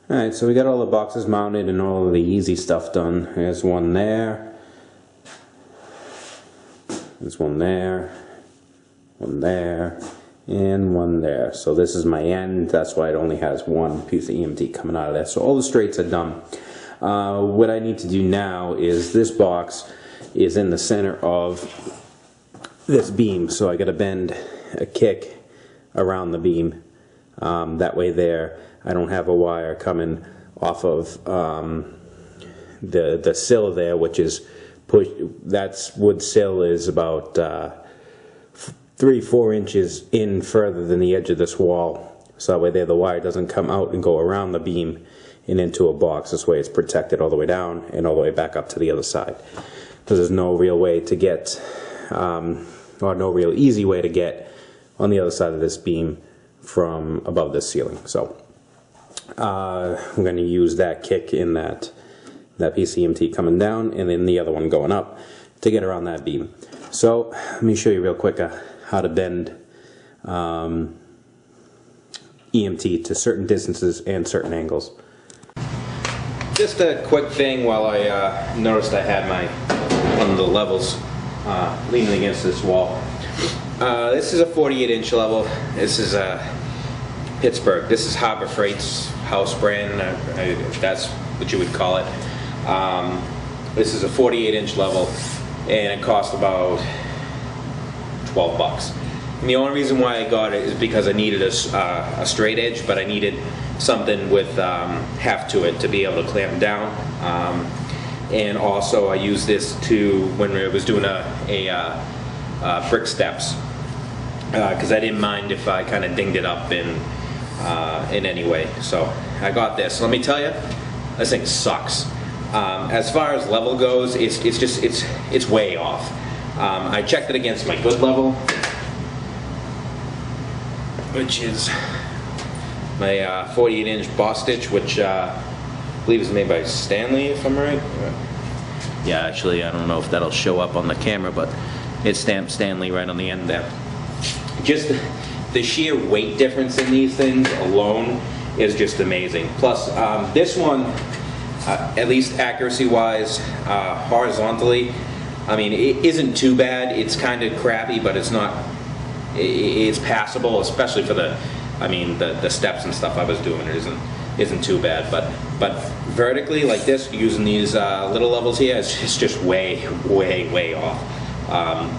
Alright, so we got all the boxes mounted and all of the easy stuff done. There's one there. There's one there. One there. And one there. So this is my end. That's why it only has one piece of EMT coming out of there. So all the straights are done. What I need to do now is this box is in the center of this beam. So I got to bend a kick around the beam. That way there I don't have a wire coming off of the sill there, which is push. That's wood sill is about 3-4 inches in further than the edge of this wall. So that way there the wire doesn't come out and go around the beam and into a box. This way it's protected all the way down and all the way back up to the other side. Because there's no real way to get, or no real easy way to get on the other side of this beam from above this ceiling. So I'm going to use that kick in that piece of EMT coming down and then the other one going up to get around that beam. So let me show you real quick how to bend EMT to certain distances and certain angles. Just a quick thing while I noticed I had one of the levels leaning against this wall. This is a 48-inch level. This is Pittsburgh. This is Harbor Freight's house brand, if that's what you would call it. This is a 48-inch level, and it cost about $12. And the only reason why I got it is because I needed a straight edge, but I needed something with heft to it to be able to clamp down. And also I used this to when I was doing brick steps, because I didn't mind if I kind of dinged it up in any way. So I got this. Let me tell you, this thing sucks. As far as level goes, it's way off. I checked it against my good level, which is my 48-inch boss stitch, which I believe is made by Stanley, if I'm right. Yeah, actually, I don't know if that'll show up on the camera, but it's stamped Stanley right on the end there. Just the sheer weight difference in these things alone is just amazing. Plus, this one, at least accuracy-wise, horizontally, I mean, it isn't too bad. It's kind of crappy, but it's not. It's passable, especially for the steps and stuff I was doing. It isn't too bad. But vertically, like this, using these little levels here, it's just way off.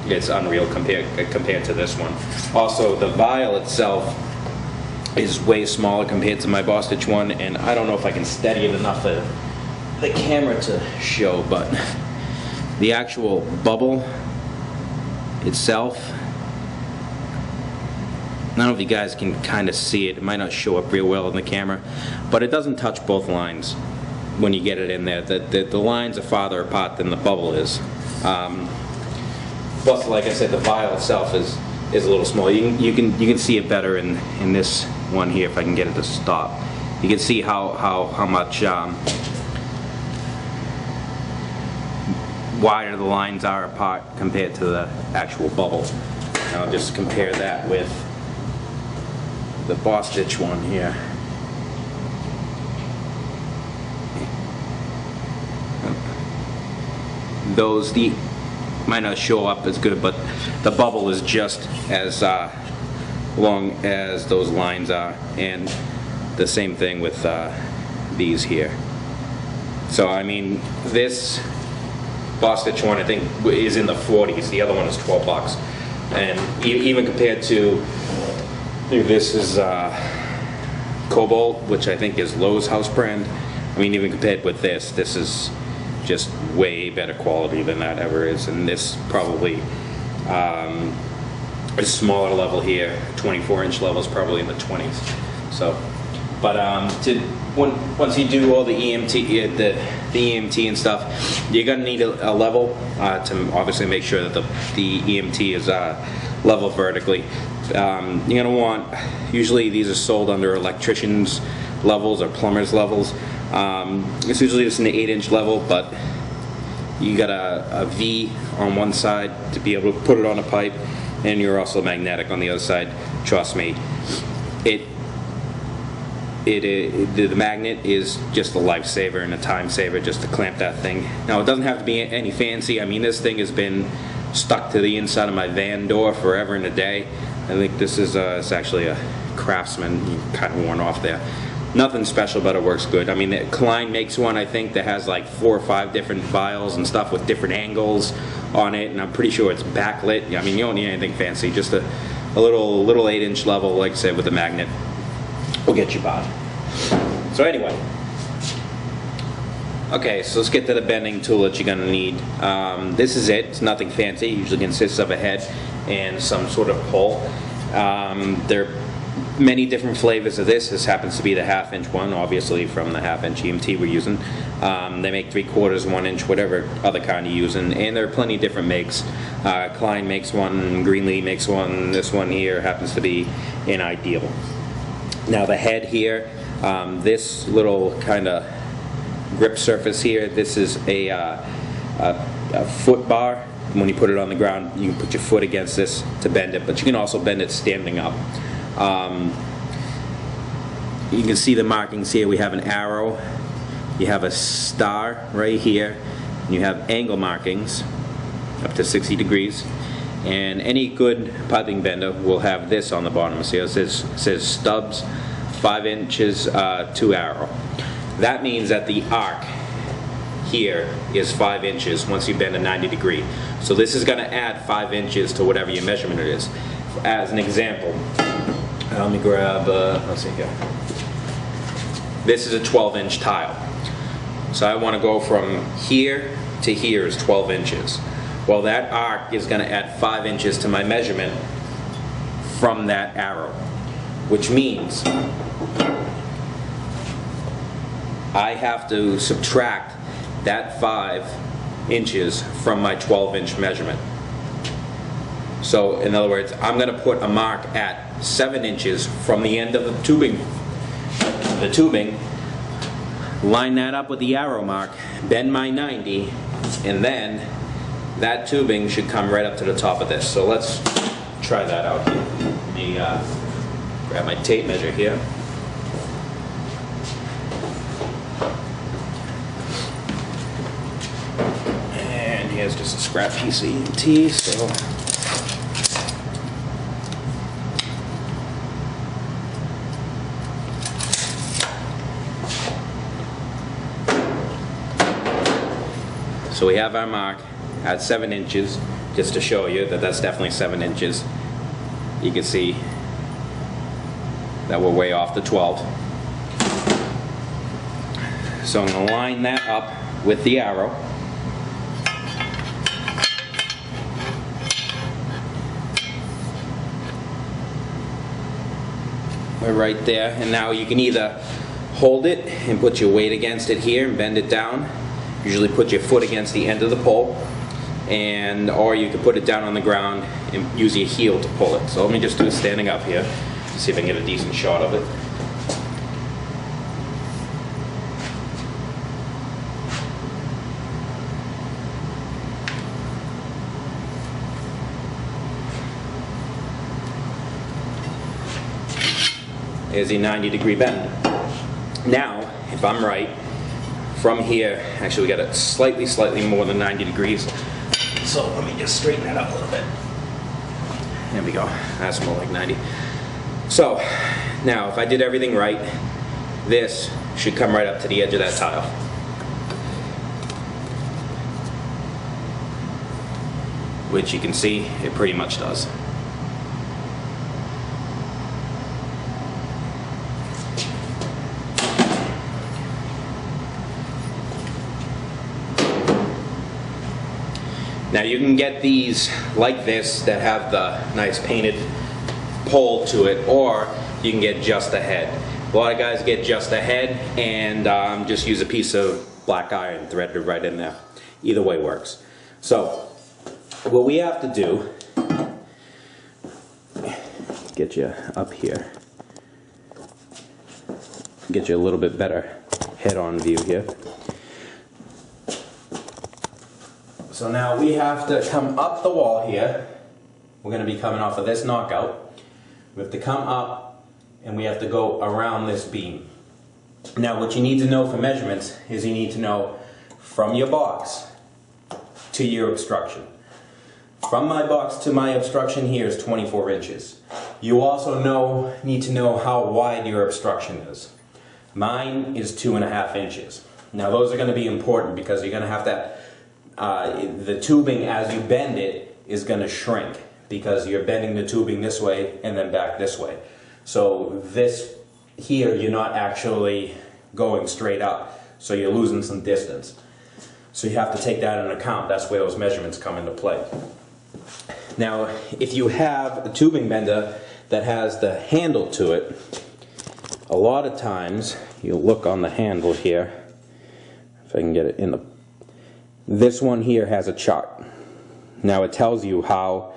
It's unreal compared to this one. Also, the vial itself is way smaller compared to my boss stitch one, and I don't know if I can steady it enough for the camera to show, but the actual bubble itself, I don't know if you guys can kind of see it. It might not show up real well in the camera, but it doesn't touch both lines when you get it in there. The lines are farther apart than the bubble is. Plus, like I said, the vial itself is a little small. You can see it better in this one here if I can get it to stop. You can see how much wider the lines are apart compared to the actual bubble. And I'll just compare that with the boss stitch one here. Those might not show up as good, but the bubble is just as long as those lines are, and the same thing with these here. So I mean, this boss stitch one I think is in the 40s. The other one is $12, and even compared to this is Cobalt, which I think is Lowe's house brand. I mean, even compared with this is just way better quality than that ever is, and this probably a smaller level here, 24-inch level is probably in the 20s. So, but once you do all the EMT, the EMT and stuff, you're gonna need a level to obviously make sure that the EMT is level vertically. You're gonna want, usually these are sold under electricians levels or plumbers levels. It's usually just an 8-inch level, but you got a V on one side to be able to put it on a pipe, and you're also magnetic on the other side. Trust me, the magnet is just a lifesaver and a time saver just to clamp that thing. Now it doesn't have to be any fancy. I mean, this thing has been stuck to the inside of my van door forever and a day. I think this is it's actually a Craftsman, kind of worn off there. Nothing special, but it works good. I mean, Klein makes one, I think, that has like 4 or 5 different vials and stuff with different angles on it, and I'm pretty sure it's backlit. I mean, you don't need anything fancy, just a little 8-inch level, like I said, with a magnet will get you by. So anyway, okay, so let's get to the bending tool that you're going to need. This is it. It's nothing fancy. It usually consists of a head and some sort of pole. There are many different flavors of this. This happens to be the 1/2-inch one, obviously from the 1/2-inch EMT we're using. They make 3/4, 1-inch, whatever other kind you're using, and there are plenty of different makes. Klein makes one, Greenlee makes one, this one here happens to be an Ideal. Now the head here, this little kind of grip surface here, this is a foot bar. When you put it on the ground, you can put your foot against this to bend it, but you can also bend it standing up. You can see the markings here. We have an arrow, you have a star right here, and you have angle markings up to 60 degrees. And any good piping bender will have this on the bottom. See, it says stubs, 5 inches to arrow. That means that the arc here is 5 inches once you bend a 90 degree. So this is going to add 5 inches to whatever your measurement it is. As an example, let me grab, let's see here. This is a 12-inch tile. So I want to go from here to here is 12 inches. Well, that arc is going to add 5 inches to my measurement from that arrow, which means I have to subtract that 5 inches from my 12-inch measurement. So in other words, I'm going to put a mark at 7 inches from the end of the tubing. Line that up with the arrow mark, bend my 90, and then that tubing should come right up to the top of this. So let's try that out here. Let me grab my tape measure here. And here's just a scrap piece of EMT. So we have our mark at 7 inches, just to show you that that's definitely 7 inches. You can see that we're way off the 12. So I'm going to line that up with the arrow. We're right there, and now you can either hold it and put your weight against it here and bend it down. Usually put your foot against the end of the pole, or you can put it down on the ground and use your heel to pull it. So let me just do it standing up here, see if I can get a decent shot of it. There's a 90-degree bend. Now, if I'm right, from here, actually we got it slightly more than 90 degrees. So let me just straighten that up a little bit. There we go, that's more like 90. So, now if I did everything right, this should come right up to the edge of that tile. Which you can see, it pretty much does. Now you can get these like this that have the nice painted pole to it, or you can get just a head. A lot of guys get just a head and just use a piece of black iron threaded right in there. Either way works. So what we have to do, get you up here, get you a little bit better head-on view here. So now we have to come up the wall here. We're going to be coming off of this knockout. We have to come up and we have to go around this beam. Now what you need to know for measurements is you need to know from your box to your obstruction. From my box to my obstruction here is 24 inches. You also need to know how wide your obstruction is. Mine is 2.5 inches. Now those are going to be important because you're going to have that, the tubing as you bend it is going to shrink because you're bending the tubing this way and then back this way. So this here you're not actually going straight up, so you're losing some distance. So you have to take that into account. That's where those measurements come into play. Now if you have a tubing bender that has the handle to it, a lot of times you'll look on the handle here, if I can get it in the, this one here has a chart. Now it tells you how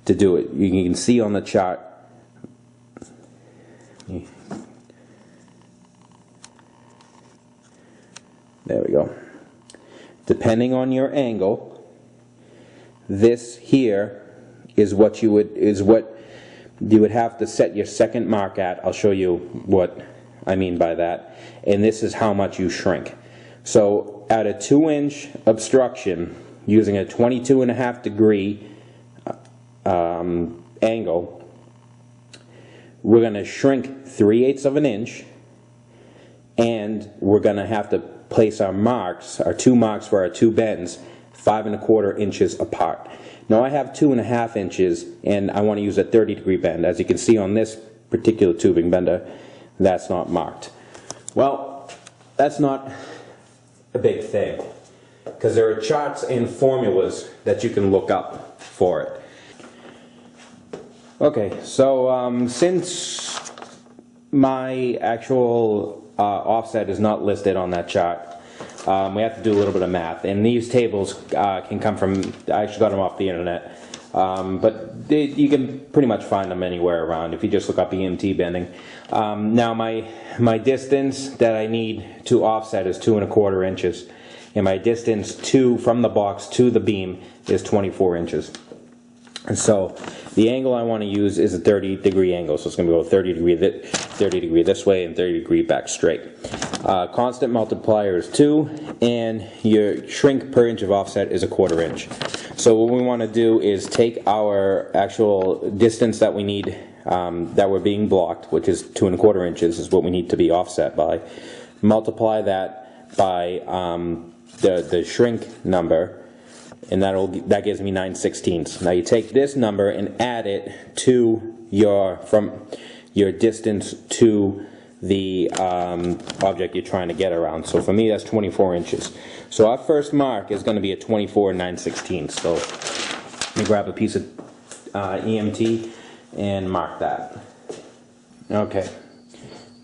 to do it. You can see on the chart, there we go. Depending on your angle, this here is what you would have to set your second mark at. I'll show you what I mean by that. And this is how much you shrink. So at a 2-inch obstruction, using a 22.5 degree angle, we're going to shrink 3/8 of an inch, and we're going to have to place our marks, our 2 marks for our 2 bends, 5¼ inches apart. Now I have 2.5 inches and I want to use a 30-degree bend. As you can see on this particular tubing bender, that's not marked. Well, that's not a big thing because there are charts and formulas that you can look up for it. Okay, so since my actual offset is not listed on that chart, we have to do a little bit of math, and these tables can come from, I actually got them off the internet, but you can pretty much find them anywhere around if you just look up EMT bending. Now my distance that I need to offset is 2¼ inches, and my distance from the box to the beam is 24 inches. And so the angle I want to use is a 30-degree angle, so it's going to go 30 degree this way and 30 degree back straight. Constant multiplier is 2, and your shrink per inch of offset is 1/4 inch. So what we want to do is take our actual distance that we need, that we're being blocked, which is 2¼ inches, is what we need to be offset by. Multiply that by the shrink number, and that gives me 9/16. Now you take this number and add it to from your distance to the object you're trying to get around. So for me that's 24 inches. So our first mark is going to be a 24 9/16. So let me grab a piece of EMT and mark that. Okay.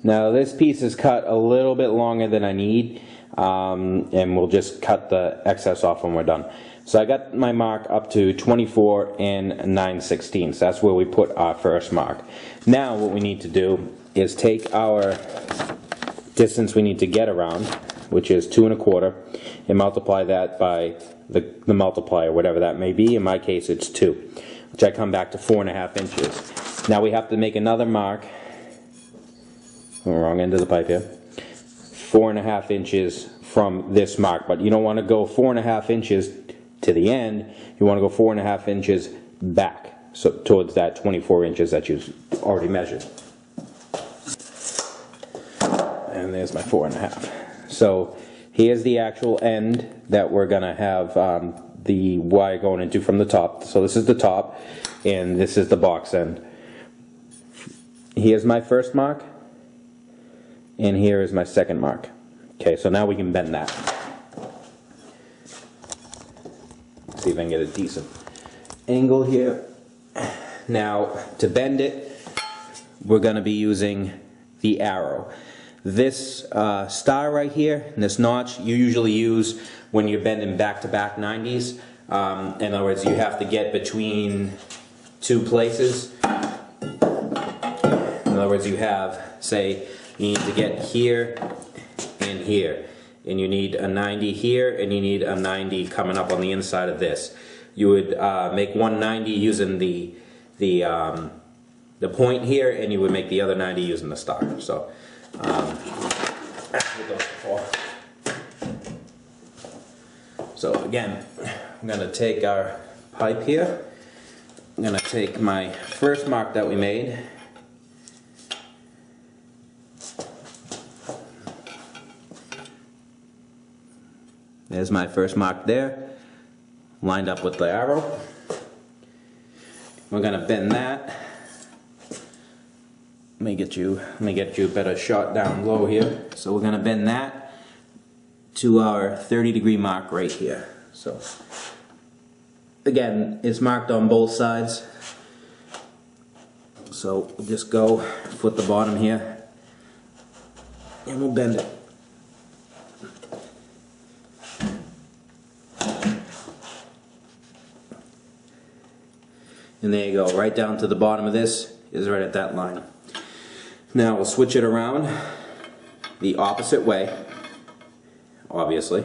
Now this piece is cut a little bit longer than I need, and we'll just cut the excess off when we're done. So I got my mark up to 24 9/16. That's where we put our first mark. Now what we need to do is take our distance we need to get around, which is 2¼ and multiply that by the multiplier, whatever that may be. In my case it's 2, which I come back to 4½ inches. Now we have to make another mark, wrong end of the pipe here, 4½ inches from this mark, but you don't want to go 4½ inches to the end, you want to go 4½ inches back, so towards that 24 inches that you've already measured. And there's my 4½. So here's the actual end that we're going to have the wire going into from the top. So this is the top, and this is the box end. Here's my first mark, and here is my second mark. Okay, so now we can bend that. See if I can get a decent angle here. Now to bend it, we're going to be using the arrow. This star right here, and this notch, you usually use when you're bending back-to-back 90s. In other words, you have to get between 2 places. In other words, you have, say, you need to get here and here, and you need a 90 here, and you need a 90 coming up on the inside of this. You would make one 90 using the point here, and you would make the other 90 using the star. So with those before. So again, I'm going to take our pipe here. I'm going to take my first mark that we made. There's my first mark there, lined up with the arrow. We're going to bend that. Let me get you a better shot down low here. So we're going to bend that to our 30-degree mark right here. So again, it's marked on both sides. So we'll just go foot the bottom here and we'll bend it. And there you go, right down to the bottom of this is right at that line. Now we'll switch it around the opposite way, obviously,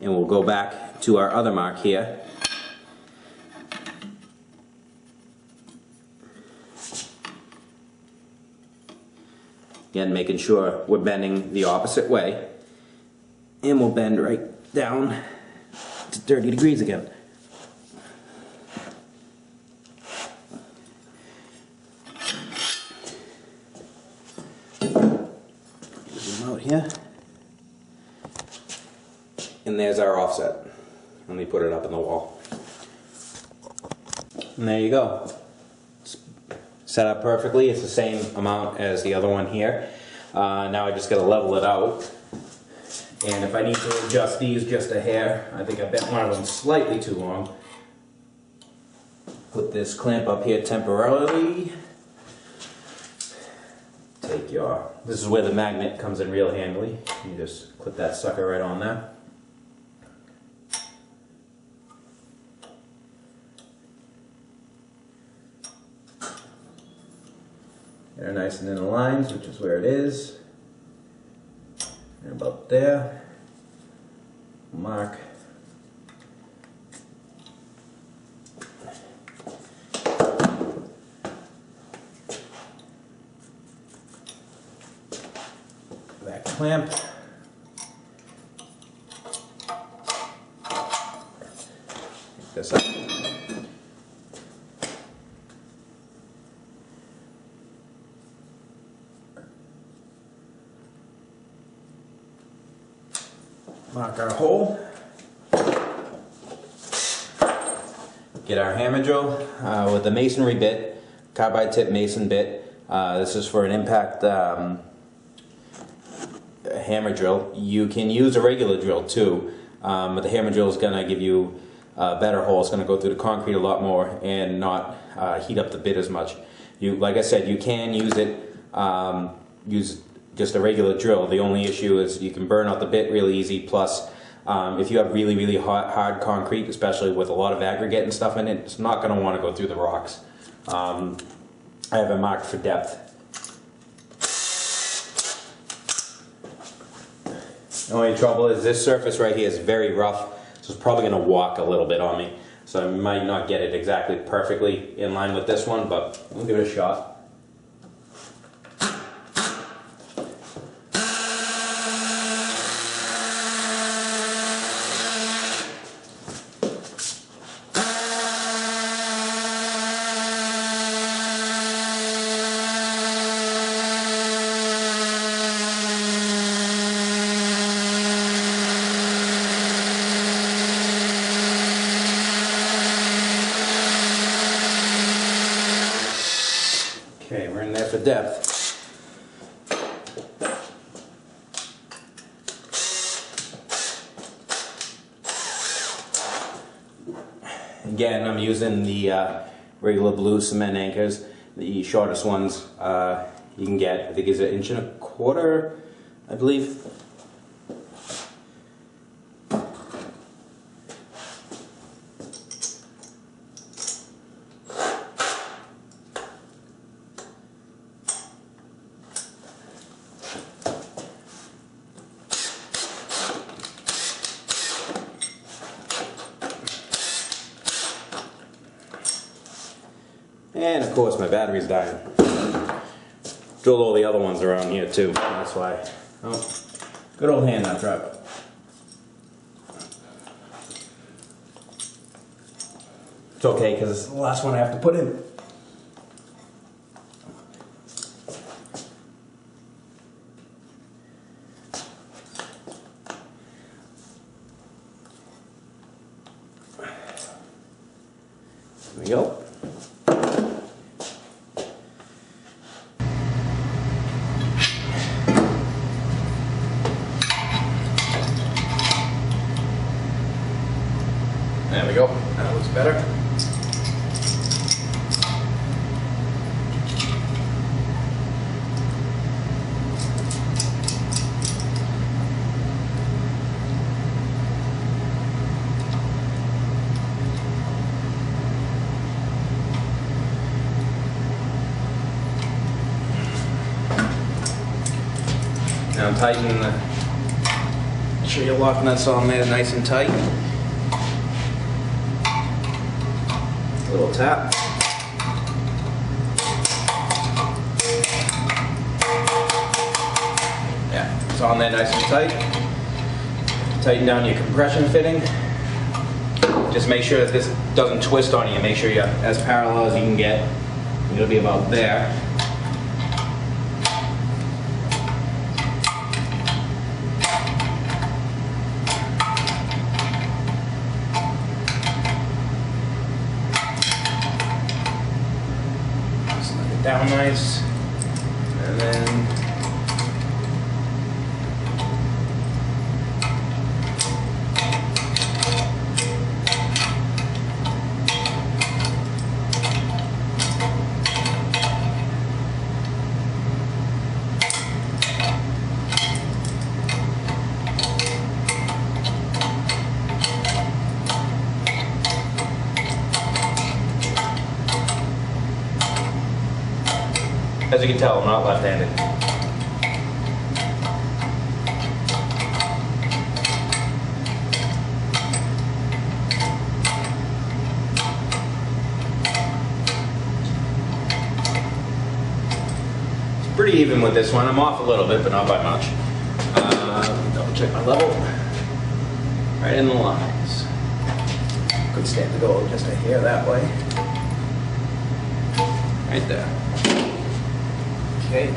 and we'll go back to our other mark here. Again, making sure we're bending the opposite way, and we'll bend right down to 30 degrees again. Out here, and there's our offset. Let me put it up in the wall, and there you go. It's set up perfectly. It's the same amount as the other one here. Now I just got to level it out, and if I need to adjust these just a hair, I think I bent one of them slightly too long. Put this clamp up here temporarily. This is where the magnet comes in real handily. You just clip that sucker right on there. They're nice and in the lines, which is where it is. And about there. Mark. That clamp. Pick this up. Mark our hole. Get our hammer drill with the masonry bit, carbide tip mason bit. This is for an impact hammer drill. You can use a regular drill too, but the hammer drill is going to give you a better hole. It's going to go through the concrete a lot more and not heat up the bit as much. Like I said, you can use it, use just a regular drill. The only issue is you can burn out the bit really easy, plus if you have really hard concrete, especially with a lot of aggregate and stuff in it, it's not going to want to go through the rocks. I have it marked for depth. The only trouble is this surface right here is very rough, so it's probably going to walk a little bit on me. So I might not get it exactly perfectly in line with this one, but we'll give it a shot. Okay, we're in there for depth. Again, I'm using the regular blue cement anchors, the shortest ones you can get. I think it's 1.25 inches, I believe. And of course my battery's dying. Drilled all the other ones around here too. That's why. Oh, Good old hand nut driver. It's okay because it's the last one I have to put in. There we go. There we go. That looks better. Now tighten the, make sure your lock nuts on there nice and tight. A little tap. Yeah, it's on there nice and tight. Tighten down your compression fitting. Just make sure that this doesn't twist on you. Make sure you're as parallel as you can get. It'll be about there. Down nice, and then as you can tell, I'm not left-handed. It's pretty even with this one. I'm off a little bit, but not by much. Double check my level. Right in the lines. Could stand to go just a hair that way. Right there. Okay,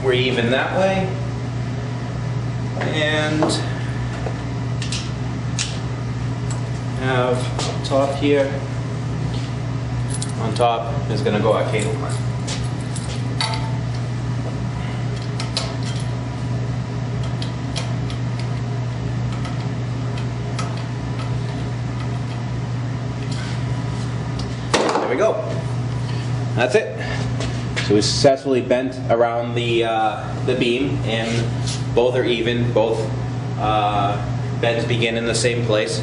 we're even that way, and have up top here, on top is going to go our cable line. There we go. That's it. So we successfully bent around the beam, and both are even. Both bends begin in the same place.